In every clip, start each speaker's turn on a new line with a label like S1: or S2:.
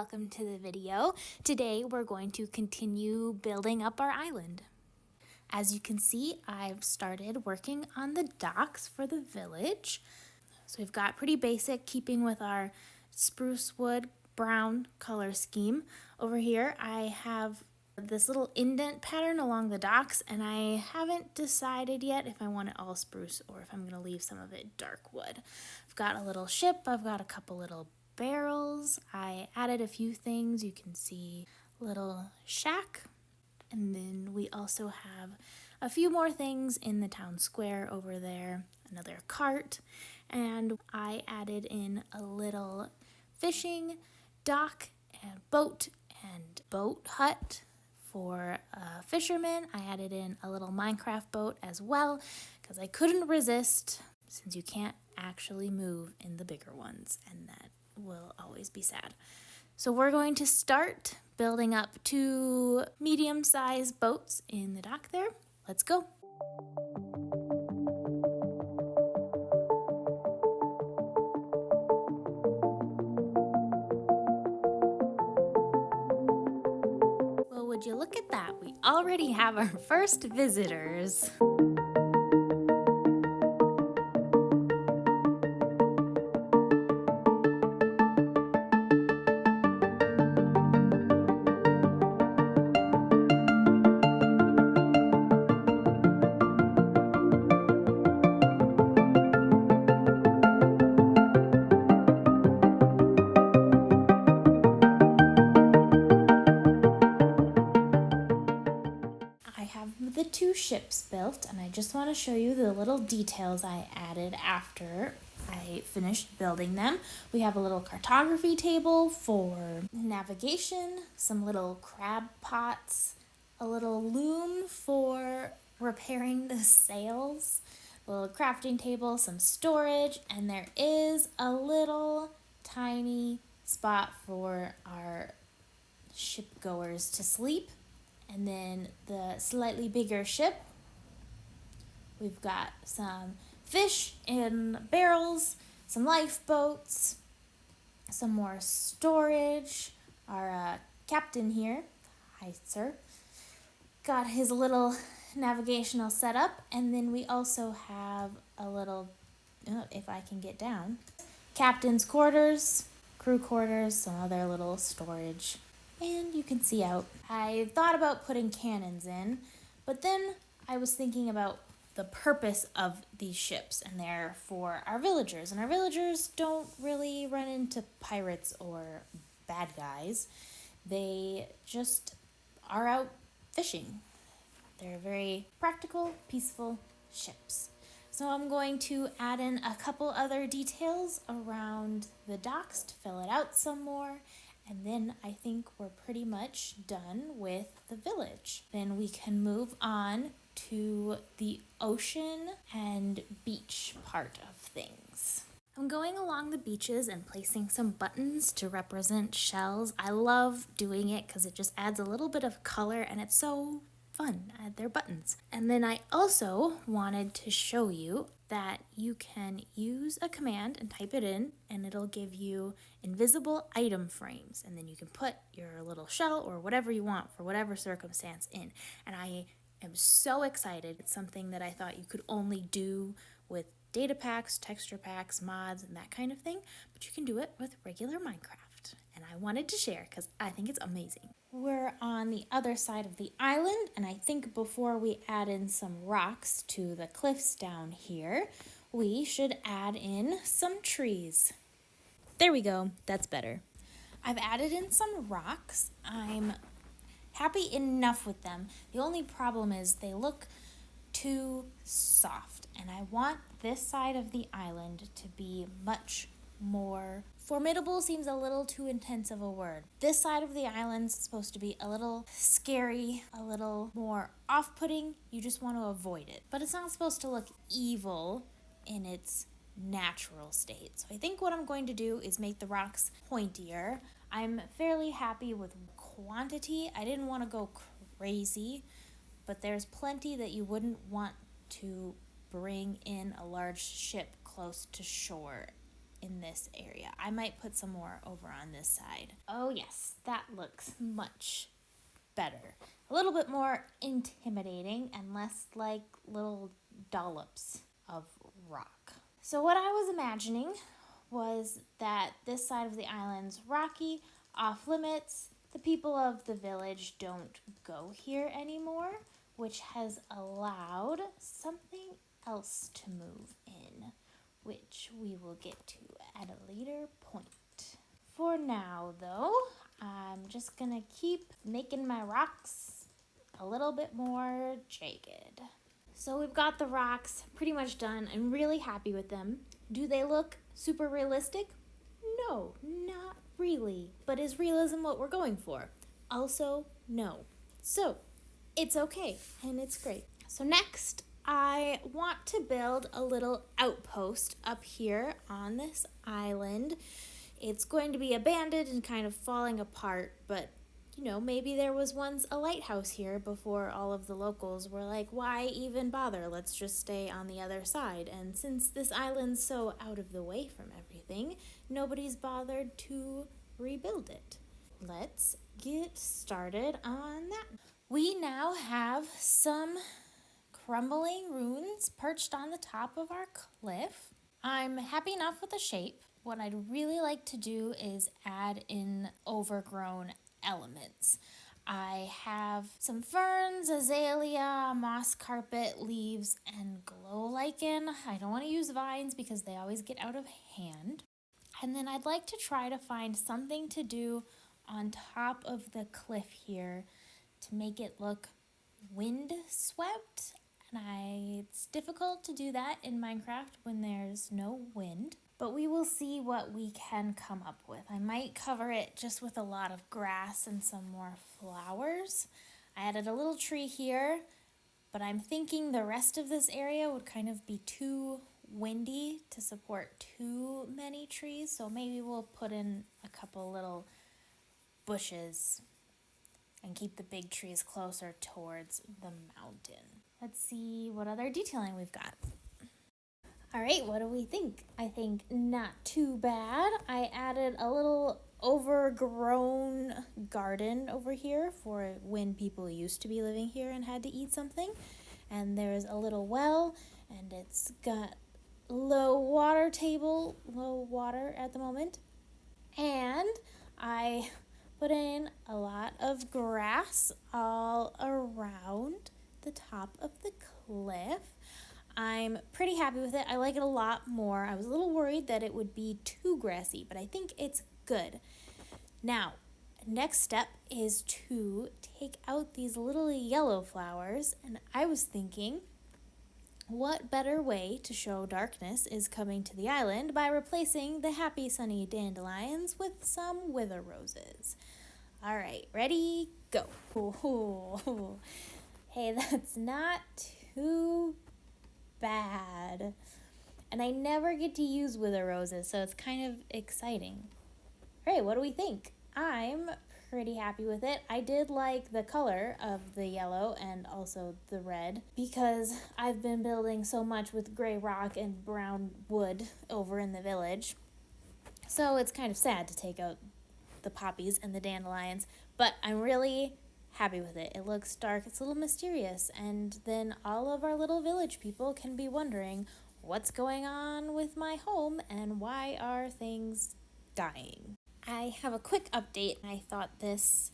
S1: welcome to the video. Today we're going to continue building up our island. As you can see, I've started working on the docks for the village. So we've got pretty basic, keeping with our spruce wood brown color scheme. Over here I have this little indent pattern along the docks, and I haven't decided yet if I want it all spruce or if I'm going to leave some of it dark wood. I've got a little ship, I've got a couple little barrels, I added a few things. You can see little shack, and then we also have a few more things in the town square over there, another cart, and I added in a little fishing dock and boat hut for a fisherman. I added in a little Minecraft boat as well because I couldn't resist, since you can't actually move in the bigger ones, and that will always be sad. So we're going to start building up 2 medium-sized boats in the dock there. Let's go. Well, would you look at that? We already have our first visitors. The 2 ships built, and I just want to show you the little details I added after I finished building them. We have a little cartography table for navigation, some little crab pots, a little loom for repairing the sails, a little crafting table, some storage, and there is a little tiny spot for our shipgoers to sleep. And then the slightly bigger ship, we've got some fish in barrels, some lifeboats, some more storage. Our captain here, hi sir, got his little navigational setup. And then we also have a little, if I can get down, captain's quarters, crew quarters, some other little storage. And you can see out. I thought about putting cannons in, but then I was thinking about the purpose of these ships, and they're for our villagers. And our villagers don't really run into pirates or bad guys. They just are out fishing. They're very practical, peaceful ships. So I'm going to add in a couple other details around the docks to fill it out some more. And then I think we're pretty much done with the village. Then we can move on to the ocean and beach part of things. I'm going along the beaches and placing some buttons to represent shells. I love doing it because it just adds a little bit of color, and it's so fun. They're buttons. And then I also wanted to show you that you can use a command and type it in, and it'll give you invisible item frames, and then you can put your little shell or whatever you want for whatever circumstance in. And I am so excited. It's something that I thought you could only do with data packs, texture packs, mods, and that kind of thing, but you can do it with regular Minecraft. And I wanted to share because I think it's amazing. We're on the other side of the island, and I think before we add in some rocks to the cliffs down here, we should add in some trees. There we go, that's better. I've added in some rocks. I'm happy enough with them. The only problem is they look too soft, and I want this side of the island to be much more formidable. Seems a little too intense of a word. This side of the island's supposed to be a little scary, a little more off-putting. You just want to avoid it. But it's not supposed to look evil in its natural state. So I think what I'm going to do is make the rocks pointier. I'm fairly happy with quantity. I didn't want to go crazy, but there's plenty that you wouldn't want to bring in a large ship close to shore in this area. I might put some more over on this side. Oh yes, that looks much better. A little bit more intimidating and less like little dollops of rock. So what I was imagining was that this side of the island's rocky, off limits. The people of the village don't go here anymore, which has allowed something else to move in, which we will get to at a later point. For now, though, I'm just gonna keep making my rocks a little bit more jagged. So we've got the rocks pretty much done. I'm really happy with them. Do they look super realistic? No, not really. But is realism what we're going for? Also, no. So, it's okay, and it's great. So next, I want to build a little outpost up here on this island. It's going to be abandoned and kind of falling apart, but you know, maybe there was once a lighthouse here before all of the locals were like, why even bother? Let's just stay on the other side. And since this island's so out of the way from everything, nobody's bothered to rebuild it. Let's get started on that. We now have some crumbling ruins perched on the top of our cliff. I'm happy enough with the shape. What I'd really like to do is add in overgrown elements. I have some ferns, azalea, moss carpet, leaves, and glow lichen. I don't want to use vines because they always get out of hand. And then I'd like to try to find something to do on top of the cliff here to make it look wind swept. And it's difficult to do that in Minecraft when there's no wind. But we will see what we can come up with. I might cover it just with a lot of grass and some more flowers. I added a little tree here, but I'm thinking the rest of this area would kind of be too windy to support too many trees. So maybe we'll put in a couple little bushes and keep the big trees closer towards the mountain. Let's see what other detailing we've got. All right, what do we think? I think not too bad. I added a little overgrown garden over here for when people used to be living here and had to eat something. And there's a little well, and it's got low water at the moment. And I put in a lot of grass all around the top of the cliff. I'm pretty happy with it. I like it a lot more. I was a little worried that it would be too grassy, but I think it's good. Now, next step is to take out these little yellow flowers, and I was thinking, what better way to show darkness is coming to the island by replacing the happy sunny dandelions with some wither roses. All right, ready, go. Hey, that's not too bad. And I never get to use wither roses, so it's kind of exciting. All right, what do we think? I'm pretty happy with it. I did like the color of the yellow and also the red because I've been building so much with gray rock and brown wood over in the village. So it's kind of sad to take out the poppies and the dandelions, but I'm really happy with it. It looks dark, it's a little mysterious, and then all of our little village people can be wondering what's going on with my home and why are things dying. I have a quick update. I thought this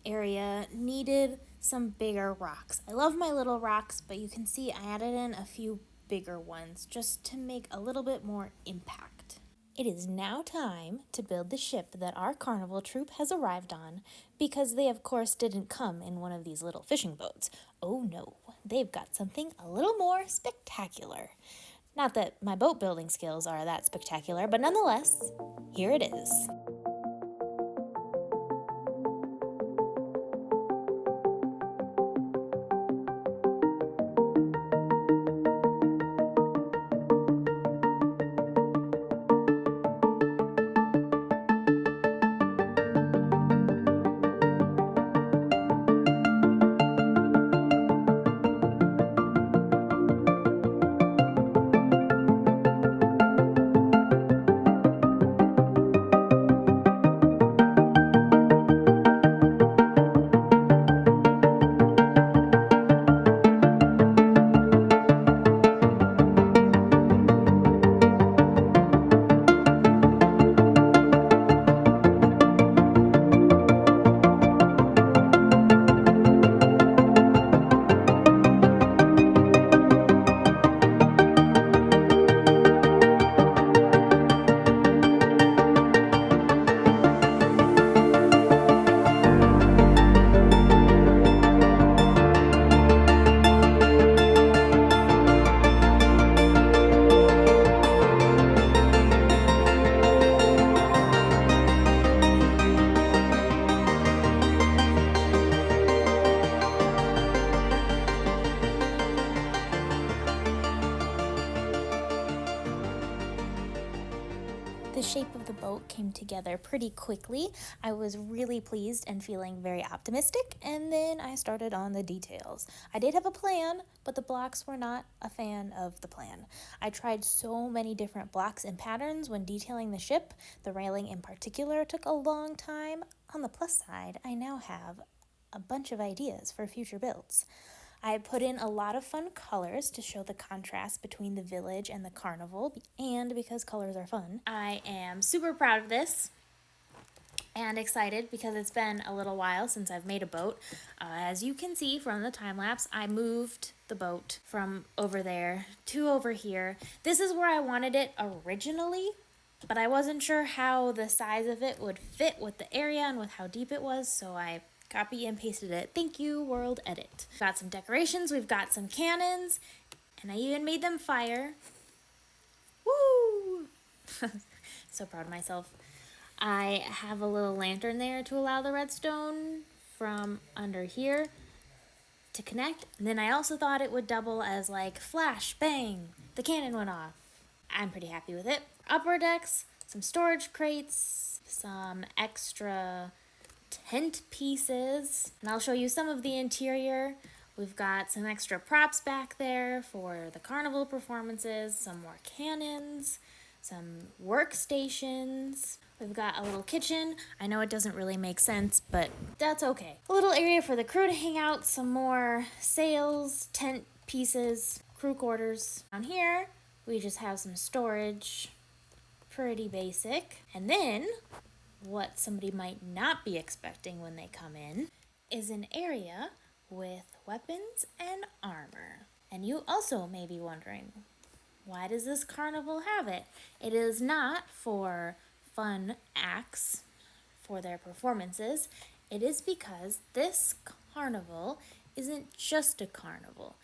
S1: area needed some bigger rocks. I love my little rocks, but you can see I added in a few bigger ones just to make a little bit more impact. It is now time to build the ship that our carnival troupe has arrived on, because they of course didn't come in one of these little fishing boats. Oh no, they've got something a little more spectacular. Not that my boat building skills are that spectacular, but nonetheless, here it is. shape of the boat came together pretty quickly. I was really pleased and feeling very optimistic, and then I started on the details. I did have a plan, but the blocks were not a fan of the plan. I tried so many different blocks and patterns when detailing the ship. The railing in particular took a long time. On the plus side, I now have a bunch of ideas for future builds. I put in a lot of fun colors to show the contrast between the village and the carnival, and because colors are fun. I am super proud of this and excited because it's been a little while since I've made a boat. As you can see from the time lapse, I moved the boat from over there to over here. This is where I wanted it originally, but I wasn't sure how the size of it would fit with the area and with how deep it was, so I copy and pasted it. Thank you, World Edit. Got some decorations, we've got some cannons, and I even made them fire. Woo! So proud of myself. I have a little lantern there to allow the redstone from under here to connect. And then I also thought it would double as like flash, bang, the cannon went off. I'm pretty happy with it. Upper decks, some storage crates, some extra tent pieces, and I'll show you some of the interior. We've got some extra props back there for the carnival performances, some more cannons, some workstations. We've got a little kitchen. I know it doesn't really make sense, but that's okay. A little area for the crew to hang out, some more sails, tent pieces, crew quarters. Down here, we just have some storage, pretty basic. And then, what somebody might not be expecting when they come in is an area with weapons and armor. And you also may be wondering, why does this carnival have it? It is not for fun acts for their performances. It is because this carnival isn't just a carnival.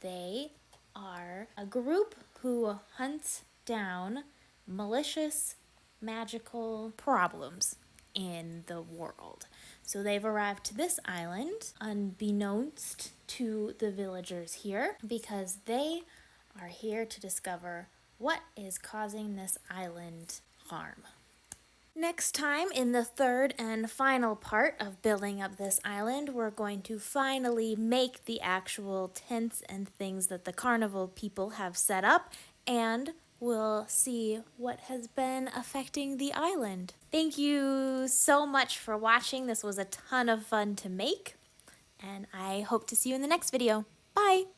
S1: They are a group who hunts down malicious magical problems in the world. So they've arrived to this island unbeknownst to the villagers here because they are here to discover what is causing this island harm. Next time, in the third and final part of building up this island, we're going to finally make the actual tents and things that the carnival people have set up, and we'll see what has been affecting the island. Thank you so much for watching. This was a ton of fun to make, and I hope to see you in the next video. Bye!